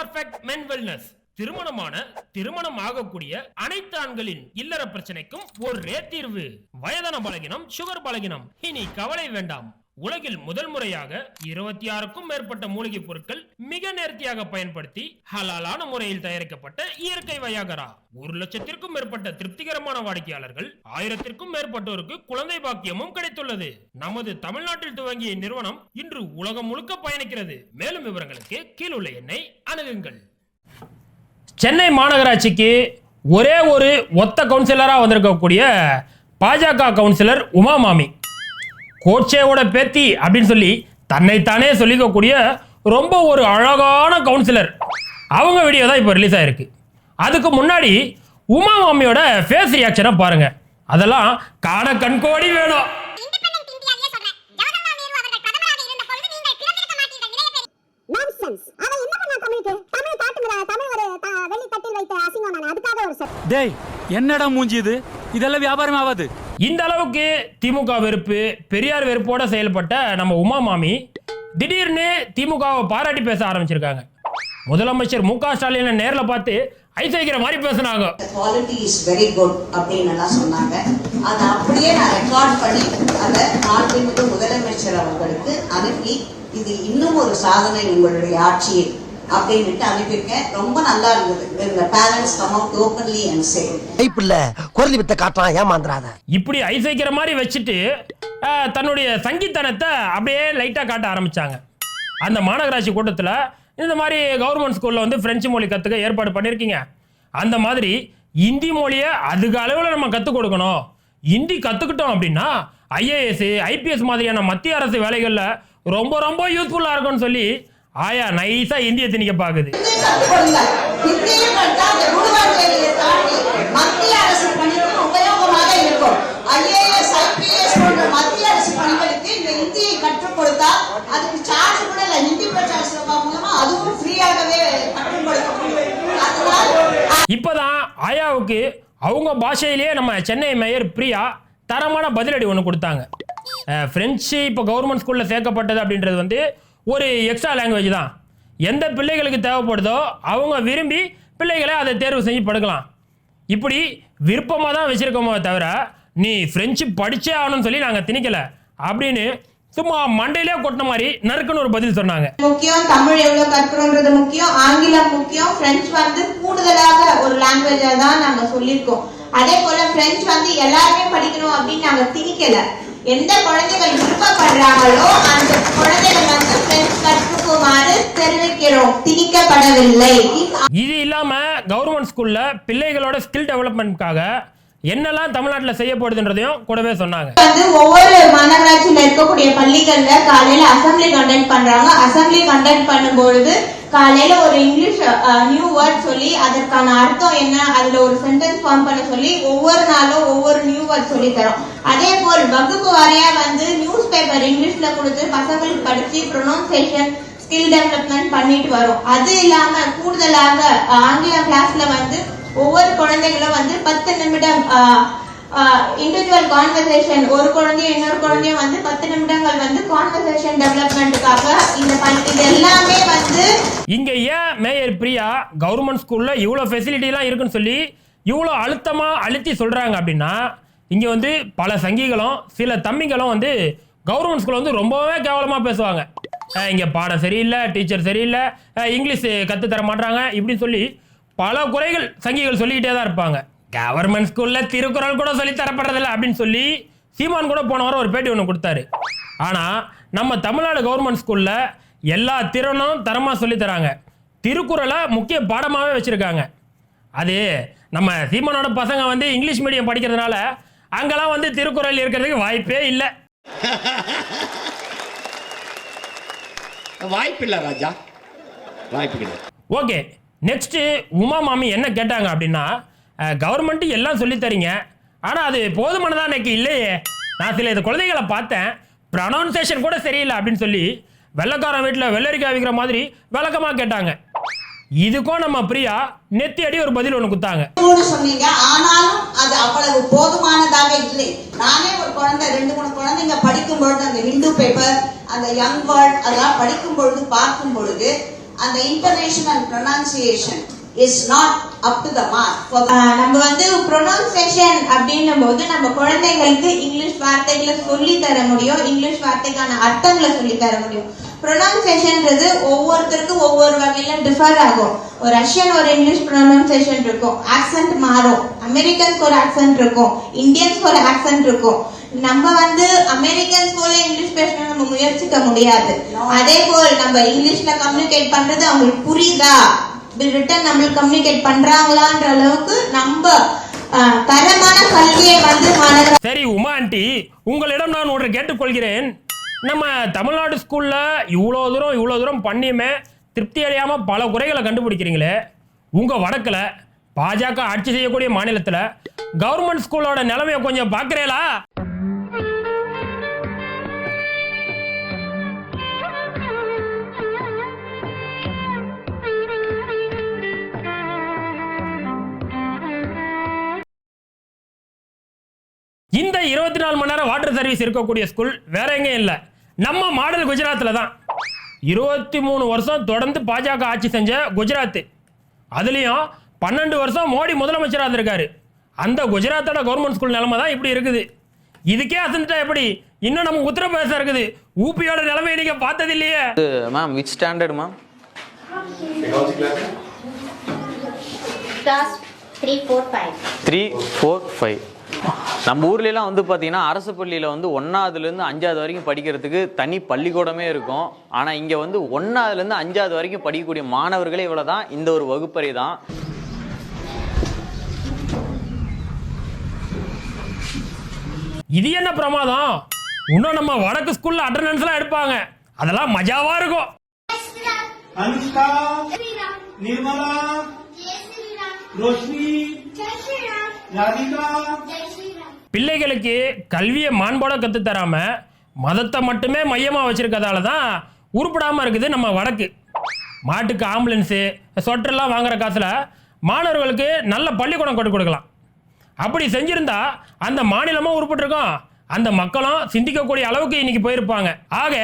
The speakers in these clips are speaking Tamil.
பர்ஃபெக்ட் மென் வெல்னஸ். திருமணம் ஆகக்கூடிய அனைத்து ஆண்களின் இல்லற பிரச்சனைக்கும் ஒரே தீர்வு. வயதான பலகினம், சுகர் பலகினம், இனி கவலை வேண்டாம். உலகில் முதல் முறையாக 26க்கும் மேற்பட்ட மூலிகை பொருட்கள் மிக நேர்த்தியாக பயன்படுத்தி ஹலாலான முறையில் தயாரிக்கப்பட்ட இயற்கை வயாகரா. 1,00,000க்கும் மேற்பட்ட திருப்திகரமான வாடிக்கையாளர்கள், 1000க்கும் மேற்பட்டோருக்கு குழந்தை பாக்கியமும் கிடைத்துள்ளது. நமது தமிழ்நாட்டில் துவங்கிய நிறுவனம் இன்று உலகம் முழுக்க பயணிக்கிறது. மேலும் விவரங்களுக்கு கீழுள்ள எண்ணை அணுகுங்கள். சென்னை மாநகராட்சிக்கு ஒரே ஒரு ஒத்த கவுன்சிலராக வந்திருக்கக்கூடிய பாஜக கவுன்சிலர் உமா மாமி, கோட்சேவோட பேத்தி அப்படின்னு சொல்லி தன்னைத்தானே சொல்லிக்கக்கூடிய ரொம்ப ஒரு அழகான கவுன்சிலர். அவங்க வீடியோ தான் இப்போ ரிலீஸ் ஆயிருக்கு. அதுக்கு முன்னாடி உமா மாமியோட ஃபேஸ் ரியாக்ஷனை பாருங்க. அதெல்லாம் காண கண்கோடி வேணும். டேய், என்னடா மூஞ்சி இது? இதெல்லாம் வியாபாரம் ஆகாது. இந்த அளவுக்கு திமுக வெறுப்பு, பெரியார் வெறுப்போட செயல்பட்ட நம்ம உமா மாமி திடீர்னு திமுகவை பாராட்டி பேச ஆரம்பிச்சிருக்காங்க. முதலமைச்சர் மு க ஸ்டாலினை நேரில் பார்த்து ஐஸ் வைக்கிற மாதிரி பேசினாங்க. குவாலிட்டி இஸ் வெரி குட் அப்படின்னு எல்லாம் சொன்னாங்க. அதை அப்படியே நான் ரெக்கார்ட் பண்ணி அதை மாண்புமிகு முதலமைச்சர் அவர்களுக்கு அனுப்பி, இது இன்னும் ஒரு சாதனை உங்களுடைய ஆட்சியில் அப்படின்னுட்டு அனுப்பியிருக்கேன். ரொம்ப நல்லா இருந்தது. இந்த parents come out openly and say கைப்புல குரலி வித்த காட்டலாம், ஏமாந்துறாத. இப்படி ஐஸ் வைக்கிற மாதிரி வச்சுட்டு தன்னுடைய சங்கித்தனத்தை அப்படியே லைட்டாக காட்ட ஆரம்பிச்சாங்க. அந்த மாநகராட்சி கூட்டத்தில் இந்த மாதிரி கவர்மெண்ட் ஸ்கூலில் வந்து பிரெஞ்சு மொழி கற்றுக்க ஏற்பாடு பண்ணியிருக்கீங்க. அந்த மாதிரி இந்தி மொழியை அதிக அளவில் நம்ம கற்றுக் கொடுக்கணும். ஹிந்தி கற்றுக்கிட்டோம் அப்படின்னா ஐஏஎஸ், ஐபிஎஸ் மாதிரியான மத்திய அரசு வேலைகளில் ரொம்ப ரொம்ப யூஸ்ஃபுல்லாக இருக்கும்னு சொல்லி ஆயா நைஸா இந்திய திணிக்க பாக்குது. மத்திய அரசு பணிகளுக்கு உபயோகமாக இருக்கும். ஐஏஎஸ், ஐபிஎஸ் போன்ற மத்திய அரசு பணிகளுக்கு இந்த இந்தியை கற்றுக் கொடுத்தா அதுக்கு சார்ஜ் கூட இல்லை. ஹிந்தி பிரச்சார மூலமா அதுவும் ஃப்ரீயாகவே கற்றுக் கொடுக்க முடியும். இப்பதான் ஆயாவுக்கு அவங்க பாஷையிலேயே நம்ம சென்னை மேயர் பிரியா தரமான பதிலடி ஒன்று கொடுத்தாங்க. பிரெஞ்சு இப்போ கவர்மெண்ட் ஸ்கூல்ல சேர்க்கப்பட்டது அப்படின்றது வந்து ஒரு எக்ஸ்ட்ரா லாங்குவேஜ் தான். எந்த பிள்ளைகளுக்கு தேவைப்படுதோ அவங்க விரும்பி பிள்ளைகளை அதை தேர்வு செஞ்சு படுக்கலாம். இப்படி விருப்பமாக தான் வச்சுருக்கோமோ தவிர நீ ஃப்ரெஞ்சு படித்தே ஆகணும்னு சொல்லி நாங்கள் திணிக்கலை அப்படின்னு சும்மா மண்டையிலே கொட்டின மாதிரி நறுக்குன்னு ஒரு பதில் சொன்னாங்க. முக்கியம் தமிழ் எவ்வளோ கற்கிறோன்றது முக்கியம், ஆங்கிலம் முக்கியம். பிரெஞ்சு வந்து கூடுதலாக ஒரு லாங்குவேஜாக தான் நாங்கள் சொல்லியிருக்கோம். அதே போல பிரெஞ்சு வந்து எல்லாருமே படிக்கணும் அப்படின்னு நாங்கள் திணிக்கல. எந்த குழந்தைகள் விருப்பப்படுறாங்களோ அந்த குழந்தைகள் வந்து பிரெஞ்சு கற்றுக்குமாறு தெரிவிக்கிறோம், திணிக்கப்படவில்லை. இது இல்லாம கவர்மெண்ட் ஸ்கூல்ல பிள்ளைகளோட ஸ்கில் டெவலப்மெண்ட்காக என்னெல்லாம் தமிழ்நாட்டில் செய்யப்படுதுன்றதையும் கூடவே சொன்னாங்க. வந்து ஒவ்வொரு மாநகராட்சியில இருக்கக்கூடிய பள்ளிகள்ல காலையில அசம்பிளி கண்டக்ட் பண்றாங்க. அசம்பிளி கண்டக்ட் பண்ணும்பொழுது காலையில ஒரு இங்கிலீஷ் நியூ வேர்ட் சொல்லி அதற்கான அர்த்தம் என்ன, அதுல ஒரு சென்டென்ஸ் ஃபார்ம் பண்ண சொல்லி ஒவ்வொரு நாளும் ஒவ்வொரு நியூ வேர்ட் சொல்லி தரோம். அதே போல் வகுப்பு வாரியா வந்து நியூஸ் பேப்பர் இங்கிலீஷ்ல கொடுத்து பசங்களுக்கு படிச்சு ப்ரொனவுன்சியேஷன், ஸ்கில் டெவலப்மெண்ட் பண்ணிட்டு வரும். அது இல்லாம கூடுதலாக ஆங்கில கிளாஸ்ல வந்து ஒவ்வொரு குழந்தைகளும் வந்து 10 நிமிடம் இண்டிவிஜுவல் கான்வர்சேஷன், ஒரு குழந்தையும் இன்னொரு குழந்தையும் வந்து 10 நிமிடங்கள் வந்து கான்வர்சேஷன் டெவலப்மெண்ட்டுக்காக இது எல்லாமே வந்து. இங்க ஏன் மேயர் பிரியா கவர்மெண்ட் ஸ்கூல்ல இவ்வளோ ஃபெசிலிட்டிலாம் இருக்குன்னு சொல்லி இவ்வளோ அழுத்தி சொல்றாங்க அப்படின்னா, இங்க வந்து பல சங்கிகளும் சில தம்பிகளும் வந்து கவர்மெண்ட் ஸ்கூல்ல வந்து ரொம்பவே கேவலமா பேசுவாங்க. இங்க பாடம் சரியில்லை, டீச்சர் சரியில்லை, இங்கிலீஷ் கத்து தர மாட்டாங்க, இப்படின்னு சொல்லி பல குறைகள் சங்கிகள் சொல்லிக்கிட்டே தான் இருப்பாங்க. கவர்மெண்ட் ஸ்கூல்ல திருக்குறள் கூட சொல்லி தரப்படுறதில்ல அப்படின்னு சொல்லி சீமான் கூட போன வாரம் ஒரு பேட்டி ஒன்று கொடுத்தாரு. ஆனா நம்ம தமிழ்நாடு கவர்மெண்ட் ஸ்கூல்ல எல்லா திறனும் தரமா சொல்லி தராங்க. திருக்குறளை முக்கிய பாடமாகவே வச்சிருக்காங்க. அது நம்ம சீமானோட பசங்க வந்து இங்கிலீஷ் மீடியம் படிக்கிறதுனால அங்கெல்லாம் வந்து திருக்குறள் இருக்கிறதுக்கு வாய்ப்பே இல்லை. வாய்ப்பில்லை ராஜா, வாய்ப்பு. ஓகே, நெக்ஸ்ட் உமா மாமி என்ன கேட்டாங்க அப்படின்னா, கவர்மெண்ட் எல்லாம் சொல்லி தரீங்க, ஆனால் அது போதுமானதா எனக்கு இல்லையே, நான் சில இது குழந்தைகளை பார்த்தேன் ப்ரொனவுன்சியேஷன் கூட சரியில்லை அப்படின்னு சொல்லி வெள்ளக்காரன் வீட்டில் வெள்ளரிக்காய் விற்கிற மாதிரி விளக்கமாக கேட்டாங்க. இதுக்கும் நம்ம பிரியா நெத்தி அடி ஒரு பதில் ஒன்று கொடுத்தாங்க. சொன்னீங்க, ஆனாலும் அது அவ்வளவு போதுமானதாக இல்லை. நானே ஒரு குழந்தை 2-3 குழந்தைங்க படிக்கும் பொழுது அந்த ஹிந்து பேப்பர், அந்த யங் வேர்ல்ட் அதெல்லாம் படிக்கும் பொழுது பார்க்கும் பொழுது and the international pronunciation is not up to the mark. நம்ம வந்து pronunciation அப்படின்னும் போது நம்ம குழந்தைகளுக்கு இங்கிலீஷ் வார்த்தைகளை சொல்லி தர முடியும், இங்கிலீஷ் வார்த்தைக்கான அர்த்தங்களை சொல்லி தர முடியும். pronunciationன்றது ஒவ்வொருத்தருக்கும் ஒவ்வொரு வகையில டிஃபர் ஆகும். ஒரு ரஷ்யன் ஒரு இங்கிலீஷ் pronunciation இருக்கும், ஆக்சென்ட் மாறும். அமெரிக்கன்ஸ்க்கு ஒரு ஆக்சென்ட் இருக்கும், இந்தியன்ஸ்க்கு ஒரு ஆக்சென்ட் இருக்கும். நம்ம வந்து அமெரிக்கன்ஸ் போல இங்கிலீஷ் பேசணும் நம்ம முயற்சிக்க முடியாது. அதே போல் நம்ம இங்கிலீஷ்ல கம்யூனிகேட் பண்றது அவங்களுக்கு புரியுதா, ரிட்டன் நம்மளுக்கு கம்யூனிகேட் பண்றாங்களான்ற அளவுக்கு நம்ம தரமான கல்வியை வந்து மாணவர்கள். சரி உமா ஆண்டி, உங்களிடம் நான் ஒன்று கேட்டுக்கொள்கிறேன். நம்ம தமிழ்நாடு ஸ்கூல்ல இவ்வளோ தூரம் பண்ணியுமே திருப்தி அடையாம பல குறைகளை கண்டுபிடிக்கிறீங்களே, உங்க வடக்குல பாஜக ஆட்சி செய்யக்கூடிய மாநிலத்துல கவர்மெண்ட் ஸ்கூலோட நிலைமையை கொஞ்சம் பாக்குறீங்களா? இந்த 24 மணி நேரம் வாட்டர் சர்வீஸ் இருக்கக்கூடிய ஸ்கூல் வேற எங்கேயும் இல்லை, நம்ம மாடல் குஜராத்தில் தான். 23 வருஷம் தொடர்ந்து பாஜக ஆட்சி செஞ்ச குஜராத், அதுலேயும் 12 வருஷம் மோடி முதலமைச்சராக இருந்திருக்காரு. அந்த குஜராத்தோட கவர்மெண்ட் ஸ்கூல் நிலைமை தான் இப்படி இருக்குது. இதுக்கே அசந்துட்டா எப்படி இன்னும் நம்ம உத்தரப்பிரதேசம் இருக்குது. ஊபியோட நிலைமை நீங்க பார்த்தது இல்லையே. Ma'am which standard ma'am? Class 3, 4, 5. 3, 4, 5. நம்ம ஊர்லலாம் வந்து பார்த்தீங்கன்னா அரசு பள்ளியில் வந்து 1ஆவதுலேருந்து 5ஆவது வரைக்கும் படிக்கிறதுக்கு தனி பள்ளிக்கூடமே இருக்கும். ஆனால் இங்கே வந்து 1ஆவதுலேருந்து 5ஆவது வரைக்கும் படிக்கக்கூடிய மாணவர்களே இவ்வளோ தான், இந்த ஒரு வகுப்பறை தான். இது என்ன பிரமாதம், இன்னும் நம்ம வடக்கு ஸ்கூல்ல அட்டெண்டன்ஸ்லாம் எடுப்பாங்க, அதெல்லாம் மஜாவா இருக்கும். अनुष्का, निर्मला, रोशनी, राधिका. பிள்ளைகளுக்கு கல்வியை மாண்போட கத்து தராம மதத்தை மட்டுமே மையமா வச்சிருக்கதால தான் உருப்படாம இருக்குது நம்ம வடக்கு. மாட்டுக்கு ஆம்புலன்ஸு சொட்டர்லாம் வாங்குற காசுல மாணவர்களுக்கு நல்ல பள்ளிக்கூடம் கொண்டு கொடுக்கலாம். அப்படி செஞ்சிருந்தா அந்த மாநிலமும் உருப்பட்டிருக்கும், அந்த மக்களும் சிந்திக்கக்கூடிய அளவுக்கு இன்னைக்கு போயிருப்பாங்க. ஆக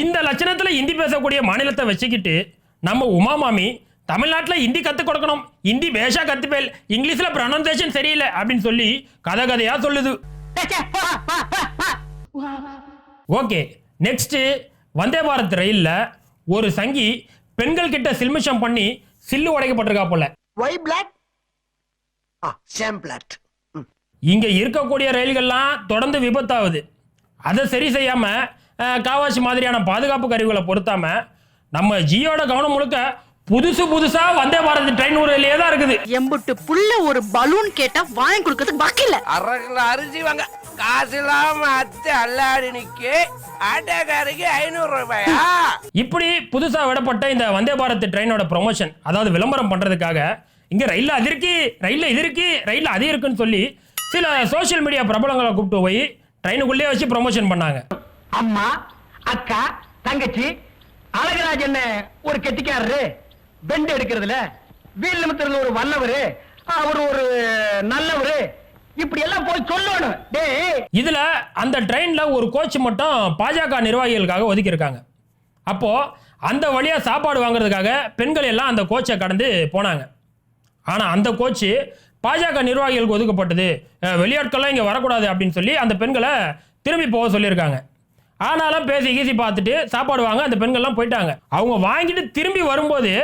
இந்த லட்சணத்தில் ஹிந்தி பேசக்கூடிய மாநிலத்தை வச்சுக்கிட்டு நம்ம உமா மாமி தமிழ்நாட்டில் ஹிந்தி கற்றுக் கொடுக்கணும், ஹிந்தி பேஷா கற்றுப்பேல், இங்கிலீஷில் ப்ரொனன்சியேஷன் சரியில்லை அப்படின்னு சொல்லி கதையாக சொல்லுது. ஓகே, நெக்ஸ்ட் வந்தே பாரத் ரயிலில் ஒரு சங்கி பெண்கள் கிட்ட சில்மிஷம் பண்ணி சில்லு உடைக்கப்பட்டிருக்கா போல. இங்க இருக்கக்கூடிய ரயில்கள்லாம் தொடர்ந்து விபத்தாகுது. அதை சரி செய்யாம காவாசி மாதிரியான பாதுகாப்பு கருவிகளை பொருத்தாம நம்ம ஜியோட கவனம் முழுக்க புதுசா வந்தே பாரத் ட்ரெயின் ஊரிலேயே தான் இருக்குது. எம்புட்டு புள்ள ஒரு பலூன் கேட்டா வாங்கி கொடுக்கறதுக்கு பாக்கல. அரகல அரிசி வாங்க காசு இல்லாம அத்தை அல்லாடி நிக்க ஆட்டோக்காரருக்கு 500 ரூபாயா? இப்படி புதுசா விடப்பட்ட இந்த வந்தே பாரத் ட்ரெயினோட ப்ரொமோஷன், அதாவது விளம்பரம் பண்றதுக்காக இங்க ரயில்ல அது இருக்கு, ரயில்ல இது இருக்கு, ரயில்ல அது இருக்குன்னு சொல்லி சில சோசியல் மீடியா பிரபலங்களை கூப்பிட்டு போய் ட்ரெயினுக்குள்ளே வச்சு ப்ரொமோஷன் பண்ணாங்க. அம்மா, அக்கா, தங்கச்சி, அழகராஜன் ஒரு கெட்டிக்காரரு, பெண்ட் எடுக்கிறதுல வீல் நிமித்தத்துல ஒரு வல்லவரு, அவர் ஒரு நல்லவரு, இப்படி எல்லாம் போய் சொல்லணும். இதுல அந்த ட்ரெயின்ல ஒரு கோச் மட்டும் பாஜக நிர்வாகிகளுக்காக ஒதுக்கி இருக்காங்க. அப்போ அந்த வழியா சாப்பாடு வாங்குறதுக்காக பெண்கள் எல்லாம் அந்த கோச்சை கடந்து போனாங்க. ஆனா அந்த கோச்சு பாஜக நிர்வாகிகளுக்கு ஒதுக்கப்பட்டது, வெளியாட்கள்லாம் இங்கே வரக்கூடாது அப்படின்னு சொல்லி அந்த பெண்களை திரும்பி போக சொல்லியிருக்காங்க. ஆனாலும் பேசி கீசி பார்த்துட்டு சாப்பாடு வாங்க அந்த பெண்கள்லாம் போயிட்டாங்க. அவங்க வாங்கிட்டு திரும்பி வரும்போது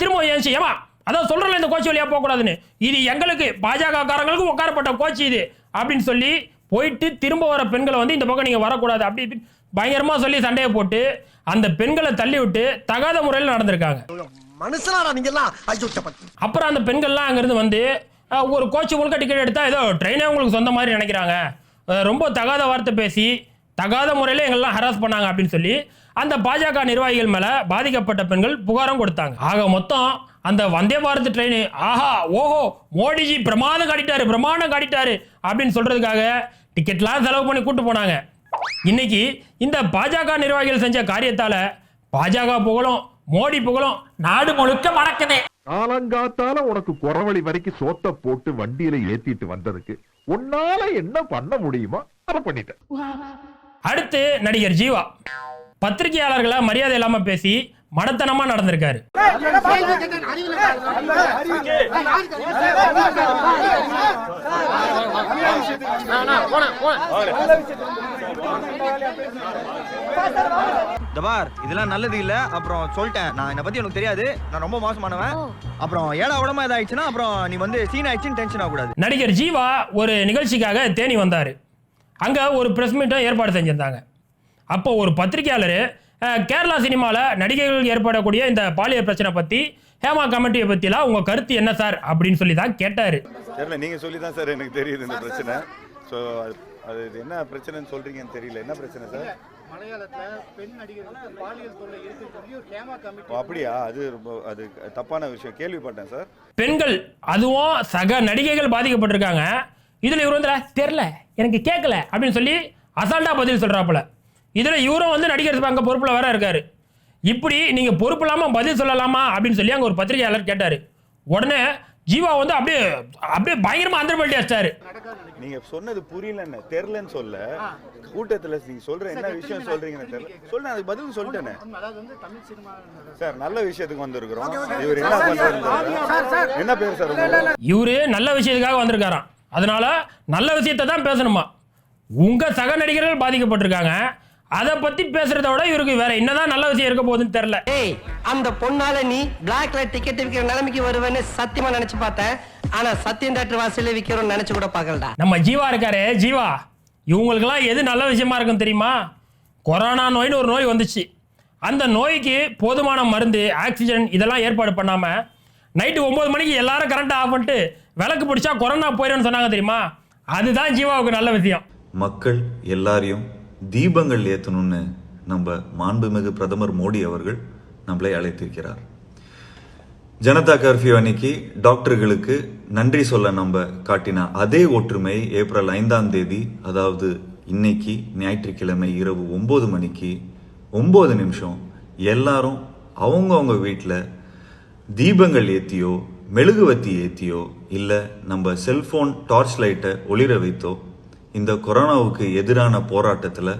திரும்ப ஏன் ஏமா அதான் சொல்கிறல இந்த கோச்சு வழியாக போகக்கூடாதுன்னு, இது எங்களுக்கு பாஜக காரங்களுக்கு உட்காரப்பட்ட கோச்சு இது அப்படின்னு சொல்லி போயிட்டு திரும்ப வர பெண்களை வந்து இந்த பக்கம் நீங்கள் வரக்கூடாது அப்படி பயங்கரமாக சொல்லி சண்டையை போட்டு அந்த பெண்களை தள்ளி விட்டு தகாத முறையில் நடந்திருக்காங்க. அப்புறம் அந்த பெண்கள்லாம் அங்கேருந்து வந்து ஒரு கோச்சு முழுக்க டிக்கெட் எடுத்தால் ஏதோ ட்ரெயினே உங்களுக்கு சொந்த மாதிரி நினைக்கிறாங்க, ரொம்ப தகாத வார்த்தை பேசி தகாத முறையில் எங்கெல்லாம் ஹராஸ் பண்ணாங்க அப்படின்னு சொல்லி அந்த பாஜக நிர்வாகிகள் மேலே பாதிக்கப்பட்ட பெண்கள் புகாரும் கொடுத்தாங்க. ஆக மொத்தம் அந்த வந்தே பாரத் ட்ரெயின் ஆஹா ஓஹோ மோடிஜி பிரமாதம் காட்டிட்டாரு அப்படின்னு சொல்றதுக்காக டிக்கெட்லாம் செலவு பண்ணி கூட்டு போனாங்க. இன்னைக்கு இந்த பாஜக நிர்வாகிகள் செஞ்ச காரியத்தால பாஜக புகழும் மோடி புகழும் நாடு முழுக்க மணக்குது. காலங்காத்தால உனக்கு குறவழி வரைக்கும் சோத்த போட்டு வண்டியில ஏத்திட்டு வந்ததுக்கு உன்னால என்ன பண்ண முடியுமா அதை பண்ணிட்டேன். அடுத்து நடிகர் ஜீவா பத்திரிகையாளர்களை மரியாதை இல்லாம பேசி மடத்தனமா நடந்திருக்காரு. தபார் இதெல்லாம் நல்லது இல்ல. அப்புறம் சொல்லிட்டேன், நான் என்ன பத்தி உனக்கு தெரியாது, நான் ரொம்ப மோசமானவன். அப்புறம் ஏடா உடம்பு ஏதாயிடுச்சுன்னா அப்புறம் நீ வந்து சீன் ஆயிடுச்சுன்னு டென்ஷன் ஆகக்கூடாது. நடிகர் ஜீவா ஒரு நிகழ்ச்சிக்காக தேனி வந்தாரு. அங்க ஒரு பிரஸ் மீட்டும் ஏற்பாடு செஞ்சிருந்தாங்க. அப்போ ஒரு பத்திரிகையாளர் கேரளா சினிமாவில் நடிகைகள் ஏற்படக்கூடிய இந்த பாலியல் பிரச்சனை பற்றி, ஹேமா கமிட்டியை பற்றிலாம் உங்கள் கருத்து என்ன சார் அப்படின்னு சொல்லி தான் கேட்டார். தெரியல, நீங்கள் சொல்லி தான் சார் எனக்கு தெரியுது இந்த பிரச்சனை. ஸோ அது என்ன பிரச்சனைன்னு சொல்கிறீங்கன்னு தெரியல. என்ன பிரச்சனை சார்? மலையாளத்தில் பெண் நடிகர்களுக்கு பாலியல் தொல்லை இருக்குன்னு ஒரு ஹேமா கமிட்டி. அப்படியா? அது தப்பான விஷயம், கேள்விப்பட்டேன் சார். பெண்கள் அதுவும் சக நடிகைகள் பாதிக்கப்பட்டிருக்காங்க. இதில் இவர் வந்து தெரில, எனக்கு கேட்கல அப்படின்னு சொல்லி அசால்ட்டாக பதில் சொல்கிறாப்புல. இதில் இவரும் வந்து நடிகர் அங்கே பொறுப்பில் வேற இருக்காரு. இப்படி நீங்கள் பொறுப்பு இல்லாமல் பதில் சொல்லலாமா அப்படின்னு சொல்லி அங்கே ஒரு பத்திரிகையாளர் கேட்டார். உடனே ஜீவா வந்து அப்படியே பயங்கரமாக அந்தர்பல்ட்டி அடிச்சாரு. நீங்கள் சொன்னது புரியலன்னு தெரிலன்னு சொல்ல, கூட்டத்தில் நீங்கள் சொல்கிற என்ன விஷயம் சொல்கிறீங்கன்னு தெரியல சொல்ல, அதுக்கு பதில் சொல்லிட்டேனே சார். நல்ல விஷயத்துக்கு வந்திருக்கிறோம். இவர் என்ன பண்ணுறாரு? என்ன பேர் சார்? இவரு நல்ல விஷயத்துக்காக வந்திருக்காராம். அதனால நல்ல விஷயத்தை தான் பேசணுமா. உங்கள் சக நடிகர்கள் பாதிக்கப்பட்டிருக்காங்க, அதை பத்தி பேசுறத விட இவருக்கு வேற என்னதான் நல்ல விஷயம் இருக்க போகுதுன்னு தெரியல. அந்த பொண்ணால நீ பிளாக்ல டிக்கெட் விற்கிற நிலைமைக்கு வருவேன்னு சத்தியமா நினைச்சு பார்த்தேன். ஆனா சத்தியம் தேட்டர் வாசல்ல விற்கிறோம் நினைச்சு கூட பார்க்கலடா. நம்ம ஜீவா இருக்காரு, ஜீவா இவங்களுக்கெல்லாம் எது நல்ல விஷயமா இருக்கும் தெரியுமா? கொரோனா நோய்னு ஒரு நோய் வந்துச்சு. அந்த நோய்க்கு போதுமான மருந்து, ஆக்சிஜன் இதெல்லாம் ஏற்பாடு பண்ணாம நைட்டு 9 மணிக்கு எல்லாரும் கரண்ட் ஆஃப் பண்ணிட்டு விளக்கு பிடிச்சா கொரோனா போயிடும்னு சொன்னாங்க தெரியுமா? அதுதான் ஜீவாவுக்கு நல்ல விஷயம். மக்கள் எல்லாரையும் தீபங்கள் ஏற்றணும்னு நம்ம மாண்புமிகு பிரதமர் மோடி அவர்கள் நம்மளை அழைத்திருக்கிறார். ஜனதா கர்ஃபியூ அன்னைக்கு டாக்டர்களுக்கு நன்றி சொல்ல நம்ம காட்டின அதே ஒற்றுமை ஏப்ரல் 5ஆம் தேதி, அதாவது இன்னைக்கு ஞாயிற்றுக்கிழமை இரவு 9 மணிக்கு 9 நிமிஷம் எல்லாரும் அவங்கவுங்க வீட்டில் தீபங்கள் ஏற்றியோ மெழுகுவத்தி ஏற்றியோ இல்லை நம்ம செல்போன் டார்ச் லைட்டை ஒளிர வைத்தோ இந்த கொரோனாவுக்கு எதிரான போராட்டத்தில்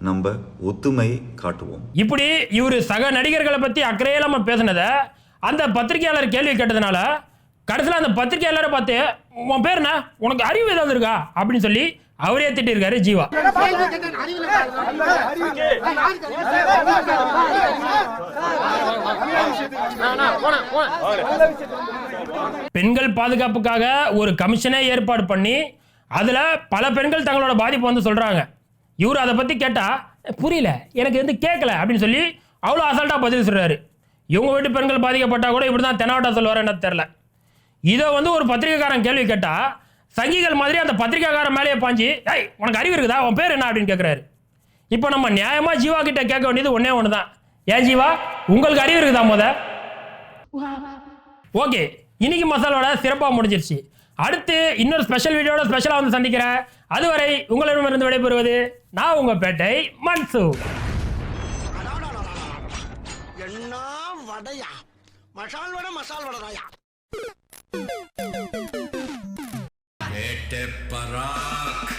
நம்ம ஒத்துமை காட்டுவோம். இப்படி இவரு சக நடிகர்களை பத்தி அக்கறையில்லாம பேசினதை அந்த பத்திரிகையாளர் கேள்வி கேட்டதுனால கடைசியில் அந்த பத்திரிகையாளரை பார்த்து, உன் பேர் என்ன, உனக்கு அறிவு ஏதாவது இருக்கா அப்படின்னு சொல்லி அவரே திட்டிருக்காரு ஜீவா. பெண்கள் பாதுகாப்புக்காக ஒரு கமிஷனே ஏற்பாடு பண்ணி அதுல பல பெண்கள் தங்களோட பாதிப்பு வந்து சொல்றாங்க. இவர் அதை பத்தி கேட்டா புரியல, எனக்கு வந்து கேட்கல அப்படின்னு சொல்லி அவ்வளோ அசால்ட்டா பதில் சொல்றாரு. இவங்க வீட்டு பெண்கள் பாதிக்கப்பட்டா கூட இப்படிதான் தெனாவட்டா சொல்லுவாரு என்ன தெரியல. இதை வந்து ஒரு பத்திரிகைக்காரன் கேள்வி கேட்டா சங்கிகள் மாதிரி அந்த பத்திரிகைக்காரன் மேலேயே பாஞ்சு, ஏய் உனக்கு அறிவு இருக்குதா, உன் பேர் என்ன அப்படின்னு கேட்குறாரு. இப்போ நம்ம நியாயமா ஜீவா கிட்ட கேட்க வேண்டியது ஒன்னே ஒன்று தான், ஏன் ஜீவா உங்களுக்கு அறிவு இருக்குதா முத? ஓகே, இன்னைக்கு மசாலோட சிறப்பாக முடிஞ்சிருச்சு. அடுத்து இன்னொரு ஸ்பெஷல் வீடியோட ஸ்பெஷலாக வந்து சந்திக்கிறேன். அதுவரை உங்களிடமிருந்து விடைபெறுவது நான் உங்க பேட்டை மன்சூர். என்ன வடையா, மசால் வடை மசால் வடையா. பேட்டை பராக்.